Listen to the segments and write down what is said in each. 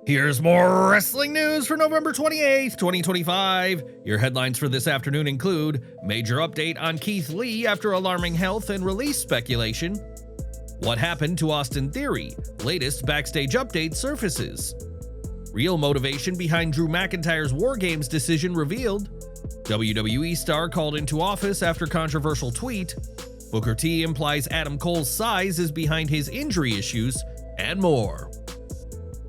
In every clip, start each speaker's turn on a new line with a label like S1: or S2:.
S1: Here's more wrestling news for November 28th, 2025. Your headlines for this afternoon include major update on Keith Lee after alarming health and release speculation. What happened to Austin Theory? Latest backstage update surfaces. Real motivation behind Drew McIntyre's WarGames decision revealed. WWE star called into office after controversial tweet. Booker T implies Adam Cole's size is behind his injury issues, and more.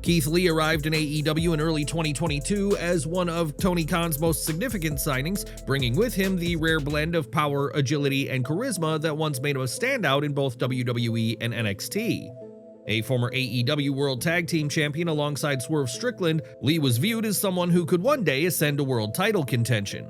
S1: Keith Lee arrived in AEW in early 2022 as one of Tony Khan's most significant signings, bringing with him the rare blend of power, agility, and charisma that once made him a standout in both WWE and NXT. A former AEW World Tag Team Champion alongside Swerve Strickland, Lee was viewed as someone who could one day ascend to world title contention.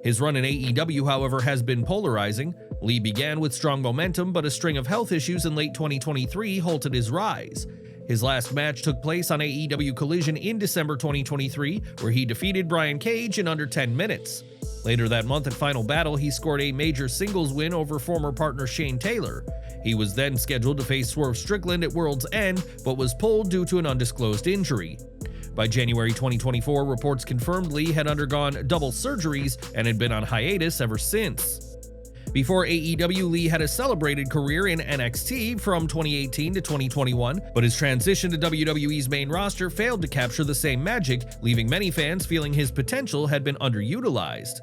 S1: His run in AEW, however, has been polarizing. Lee began with strong momentum, but a string of health issues in late 2023 halted his rise. His last match took place on AEW Collision in December 2023, where he defeated Brian Cage in under 10 minutes. Later that month at Final Battle, he scored a major singles win over former partner Shane Taylor. He was then scheduled to face Swerve Strickland at World's End, but was pulled due to an undisclosed injury. By January 2024, reports confirmed Lee had undergone double surgeries and had been on hiatus ever since. Before AEW, Lee had a celebrated career in NXT from 2018 to 2021, but his transition to WWE's main roster failed to capture the same magic, leaving many fans feeling his potential had been underutilized.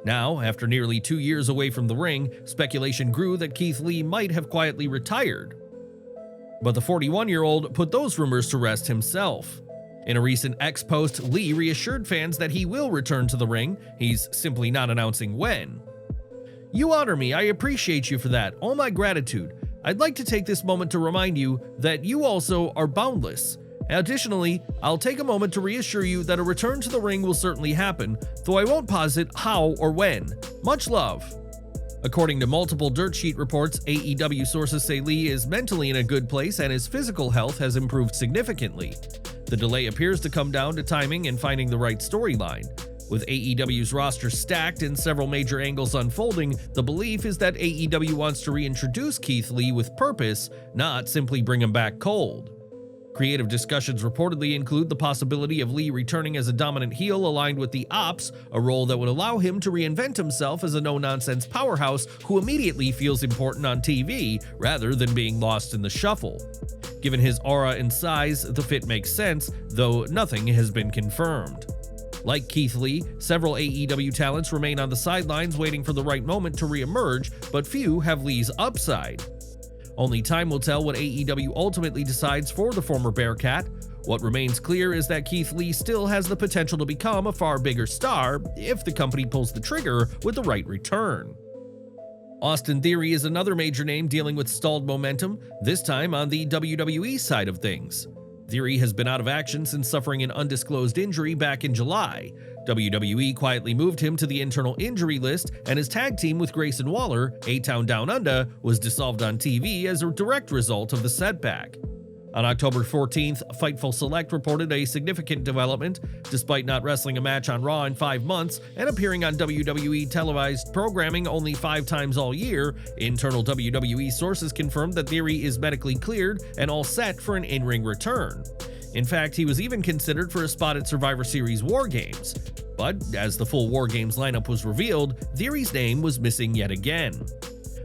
S1: Now, after nearly 2 years away from the ring, speculation grew that Keith Lee might have quietly retired. But the 41-year-old put those rumors to rest himself. In a recent X post, Lee reassured fans that he will return to the ring. He's simply not announcing when. "You honor me, I appreciate you for that, all my gratitude. I'd like to take this moment to remind you that you also are boundless. Additionally, I'll take a moment to reassure you that a return to the ring will certainly happen, though I won't posit how or when. Much love." According to multiple dirt sheet reports, AEW sources say Lee is mentally in a good place and his physical health has improved significantly. The delay appears to come down to timing and finding the right storyline. With AEW's roster stacked and several major angles unfolding, the belief is that AEW wants to reintroduce Keith Lee with purpose, not simply bring him back cold. Creative discussions reportedly include the possibility of Lee returning as a dominant heel aligned with the Ops, a role that would allow him to reinvent himself as a no-nonsense powerhouse who immediately feels important on TV, rather than being lost in the shuffle. Given his aura and size, the fit makes sense, though nothing has been confirmed. Like Keith Lee, several AEW talents remain on the sidelines waiting for the right moment to re-emerge, but few have Lee's upside. Only time will tell what AEW ultimately decides for the former Bearcat. What remains clear is that Keith Lee still has the potential to become a far bigger star if the company pulls the trigger with the right return. Austin Theory is another major name dealing with stalled momentum, this time on the WWE side of things. Theory has been out of action since suffering an undisclosed injury back in July. WWE quietly moved him to the internal injury list, and his tag team with Grayson Waller, A-Town Down Under, was dissolved on TV as a direct result of the setback. On October 14th, Fightful Select reported a significant development. Despite not wrestling a match on Raw in 5 months and appearing on WWE televised programming only 5 times all year, internal WWE sources confirmed that Theory is medically cleared and all set for an in-ring return. In fact, he was even considered for a spot at Survivor Series WarGames. But as the full WarGames lineup was revealed, Theory's name was missing yet again.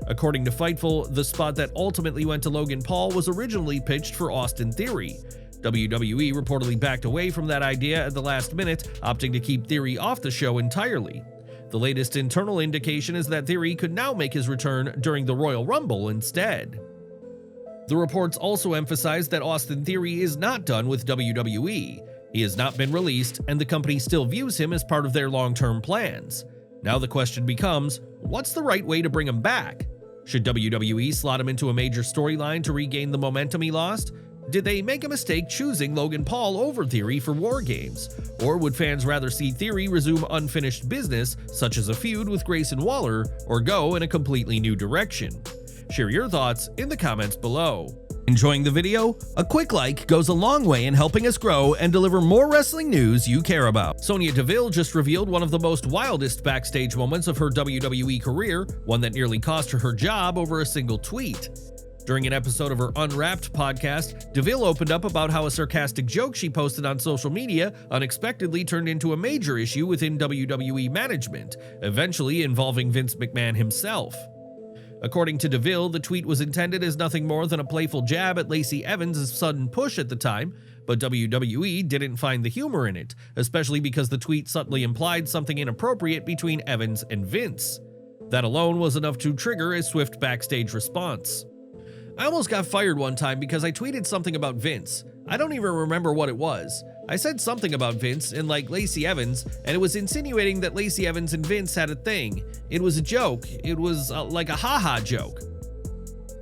S1: According to Fightful, the spot that ultimately went to Logan Paul was originally pitched for Austin Theory. WWE reportedly backed away from that idea at the last minute, opting to keep Theory off the show entirely. The latest internal indication is that Theory could now make his return during the Royal Rumble instead. The reports also emphasize that Austin Theory is not done with WWE. He has not been released, and the company still views him as part of their long-term plans. Now the question becomes, what's the right way to bring him back? Should WWE slot him into a major storyline to regain the momentum he lost? Did they make a mistake choosing Logan Paul over Theory for WarGames? Or would fans rather see Theory resume unfinished business, such as a feud with Grayson Waller, or go in a completely new direction? Share your thoughts in the comments below. Enjoying the video? A quick like goes a long way in helping us grow and deliver more wrestling news you care about. Sonya Deville just revealed one of the most wildest backstage moments of her WWE career, one that nearly cost her her job over a single tweet. During an episode of her Unwrapped podcast, Deville opened up about how a sarcastic joke she posted on social media unexpectedly turned into a major issue within WWE management, eventually involving Vince McMahon himself. According to Deville, the tweet was intended as nothing more than a playful jab at Lacey Evans' sudden push at the time, but WWE didn't find the humor in it, especially because the tweet subtly implied something inappropriate between Evans and Vince. That alone was enough to trigger a swift backstage response. I almost got fired one time because I tweeted something about Vince. I don't even remember what it was. I said something about Vince and Lacey Evans, and it was insinuating that Lacey Evans and Vince had a thing. It was a joke. It was like a haha joke.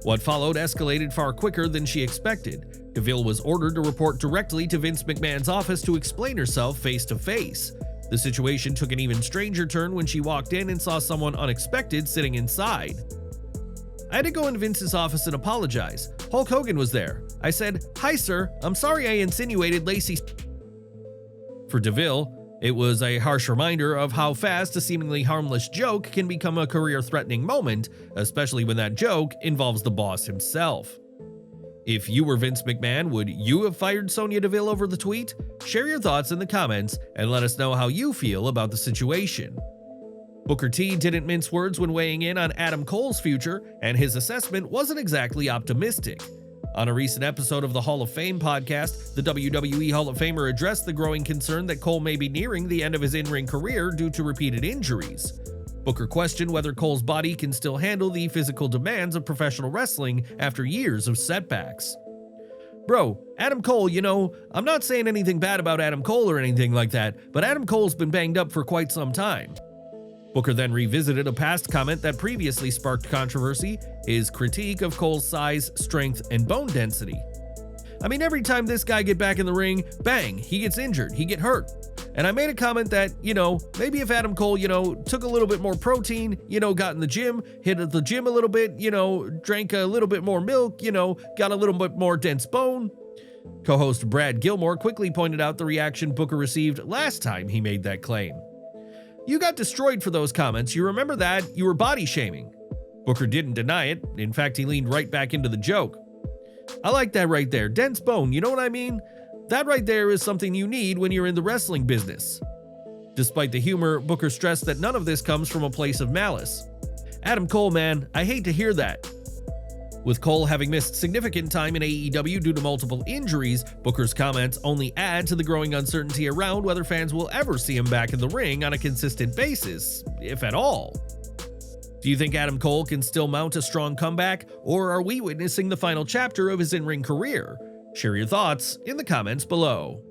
S1: What followed escalated far quicker than she expected. Deville was ordered to report directly to Vince McMahon's office to explain herself face to face. The situation took an even stranger turn when she walked in and saw someone unexpected sitting inside. I had to go in Vince's office and apologize. Hulk Hogan was there. I said, "Hi sir, I'm sorry I insinuated Lacey." For Deville, it was a harsh reminder of how fast a seemingly harmless joke can become a career-threatening moment, especially when that joke involves the boss himself. If you were Vince McMahon, would you have fired Sonya Deville over the tweet? Share your thoughts in the comments and let us know how you feel about the situation. Booker T didn't mince words when weighing in on Adam Cole's future, and his assessment wasn't exactly optimistic. On a recent episode of the Hall of Fame podcast, the WWE Hall of Famer addressed the growing concern that Cole may be nearing the end of his in-ring career due to repeated injuries. Booker questioned whether Cole's body can still handle the physical demands of professional wrestling after years of setbacks. Bro, Adam Cole, I'm not saying anything bad about Adam Cole or anything like that, but Adam Cole's been banged up for quite some time. Booker then revisited a past comment that previously sparked controversy, his critique of Cole's size, strength, and bone density. I mean, every time this guy get back in the ring, bang, he gets injured, he get hurt. And I made a comment that, maybe if Adam Cole, took a little bit more protein, got in the gym, hit at the gym a little bit, drank a little bit more milk, got a little bit more dense bone. Co-host Brad Gilmore quickly pointed out the reaction Booker received last time he made that claim. You got destroyed for those comments, you remember that? You were body shaming. Booker didn't deny it. In fact, he leaned right back into the joke. I like that right there. Dense bone, you know what I mean? That right there is something you need when you're in the wrestling business. Despite the humor, Booker stressed that none of this comes from a place of malice. Adam Cole, man, I hate to hear that. With Cole having missed significant time in AEW due to multiple injuries, Booker's comments only add to the growing uncertainty around whether fans will ever see him back in the ring on a consistent basis, if at all. Do you think Adam Cole can still mount a strong comeback, or are we witnessing the final chapter of his in-ring career? Share your thoughts in the comments below.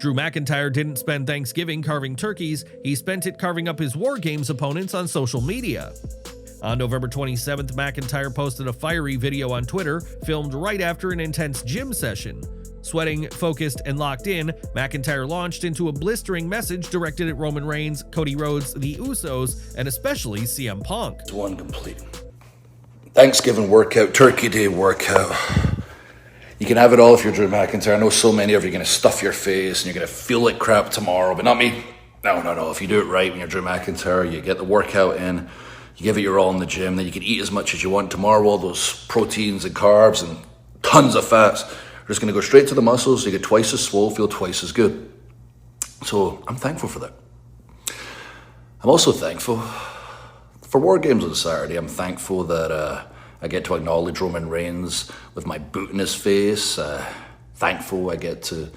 S1: Drew McIntyre didn't spend Thanksgiving carving turkeys, he spent it carving up his WarGames opponents on social media. On November 27th, McIntyre posted a fiery video on Twitter, filmed right after an intense gym session. Sweating, focused, and locked in, McIntyre launched into a blistering message directed at Roman Reigns, Cody Rhodes, the Usos, and especially CM Punk.
S2: It's one complete Thanksgiving workout, Turkey Day workout. You can have it all if you're Drew McIntyre. I know so many of you are going to stuff your face and you're going to feel like crap tomorrow, but not me. No. If you do it right when you're Drew McIntyre, you get the workout in, you give it your all in the gym, then you can eat as much as you want tomorrow. All those proteins and carbs and tons of fats are just going to go straight to the muscles. You get twice as swole, feel twice as good. So I'm thankful for that. I'm also thankful for WarGames on Saturday. I'm thankful that I get to acknowledge Roman Reigns with my boot in his face. Thankful I get to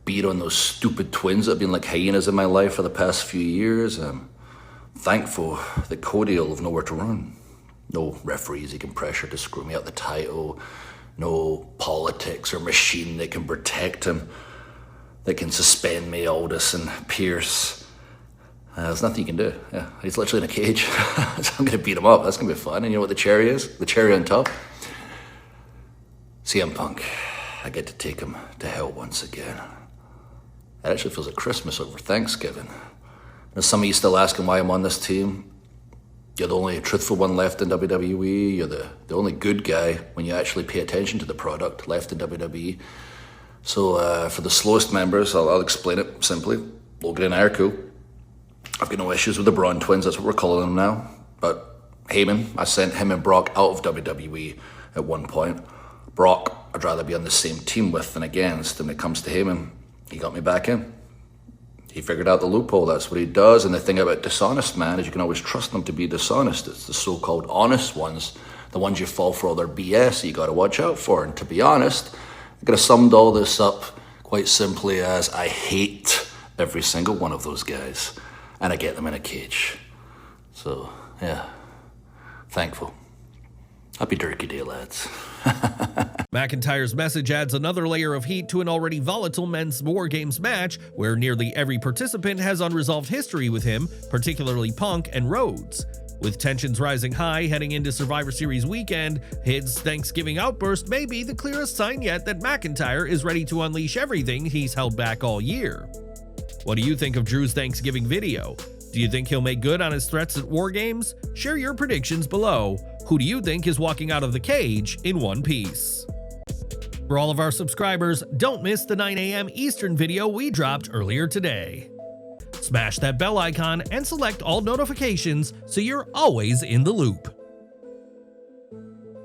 S2: beat on those stupid twins that have been like hyenas in my life for the past few years. Thankful that Cody will have nowhere to run. No referees he can pressure to screw me out the title. No politics or machine that can protect him, that can suspend me, Aldous and Pierce. There's nothing you can do. Yeah, he's literally in a cage. So I'm going to beat him up. That's going to be fun. And you know what the cherry is? The cherry on top? CM Punk. I get to take him to hell once again. It actually feels like Christmas over Thanksgiving. And some of you still asking why I'm on this team. You're the only truthful one left in WWE. You're the only good guy when you actually pay attention to the product left in WWE. So for the slowest members, I'll explain it simply. Logan and I are cool. I've got no issues with the Braun twins, that's what we're calling them now. But Heyman, I sent him and Brock out of WWE at one point. Brock, I'd rather be on the same team with than against. And when it comes to Heyman, he got me back in. He figured out the loophole, that's what he does. And the thing about dishonest man is you can always trust them to be dishonest. It's the so-called honest ones, the ones you fall for all their BS that you got to watch out for. And to be honest, I could have summed all this up quite simply as I hate every single one of those guys. And I get them in a cage. So, yeah, thankful. Happy Turkey Day, lads.
S1: McIntyre's message adds another layer of heat to an already volatile men's WarGames match, where nearly every participant has unresolved history with him, particularly Punk and Rhodes. With tensions rising high heading into Survivor Series weekend, his Thanksgiving outburst may be the clearest sign yet that McIntyre is ready to unleash everything he's held back all year. What do you think of Drew's Thanksgiving video? Do you think he'll make good on his threats at WarGames? Share your predictions below. Who do you think is walking out of the cage in one piece? For all of our subscribers, don't miss the 9 a.m. Eastern video we dropped earlier today. Smash that bell icon and select all notifications so you're always in the loop.